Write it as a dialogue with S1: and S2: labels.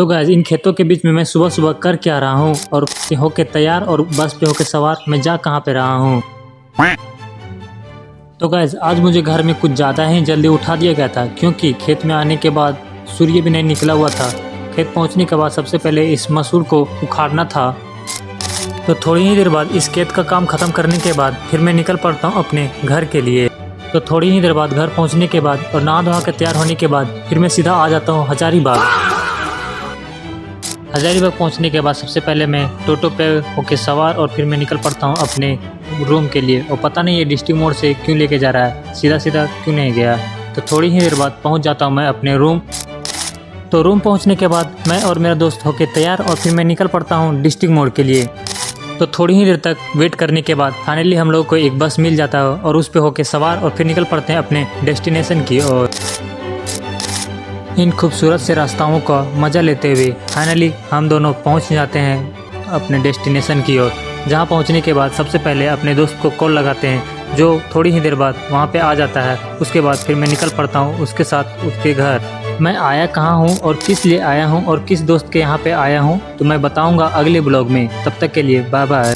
S1: तो guys in खेतों के बीच में मैं सुबह सुबह कर क्या रहा हूँ और होके तैयार और बस पे होके सवार मैं जा कहाँ पे रहा हूँ। तो गाइस आज मुझे घर में कुछ ज़्यादा ही जल्दी उठा दिया गया था, क्योंकि खेत में आने के बाद सूर्य भी नहीं निकला हुआ था। खेत पहुँचने के बाद सबसे पहले इस मसूर को उखाड़ना था। तो थोड़ी ही देर बाद इस खेत का काम ख़त्म करने के बाद फिर मैं निकल पड़ता हूँ अपने घर के लिए। तो थोड़ी ही देर बाद घर पहुँचने के बाद और नहा धोवा कर तैयार होने के बाद फिर मैं सीधा आ जाता हूँ हजारीबाग। हजारीबाग पहुंचने के बाद सबसे पहले मैं टोटो पे होके सवार और फिर मैं निकल पड़ता हूं अपने रूम के लिए। और पता नहीं ये डिस्ट्रिक्ट मोड़ से क्यों लेके जा रहा है, सीधा सीधा क्यों नहीं गया। तो थोड़ी ही देर बाद पहुंच जाता हूं मैं अपने रूम। तो रूम पहुंचने के बाद मैं और मेरा दोस्त होके तैयार और फिर मैं निकल पड़ता हूं डिस्ट्रिक्ट मोड़ के लिए। तो थोड़ी ही देर तक वेट करने के बाद फाइनली हम लोग को एक बस मिल जाता है और उस पर होके सवार और फिर निकल पड़ते हैं अपने डेस्टिनेशन की ओर। इन खूबसूरत से रास्ताओं का मज़ा लेते हुए फाइनली हम दोनों पहुंच जाते हैं अपने डेस्टिनेशन की ओर। जहां पहुंचने के बाद सबसे पहले अपने दोस्त को कॉल लगाते हैं, जो थोड़ी ही देर बाद वहां पे आ जाता है। उसके बाद फिर मैं निकल पड़ता हूं उसके साथ उसके घर। मैं आया कहां हूं और किस लिए आया हूं और किस दोस्त के यहां पे आया हूं तो मैं बताऊंगा अगले ब्लॉग में। तब तक के लिए बाय बाय।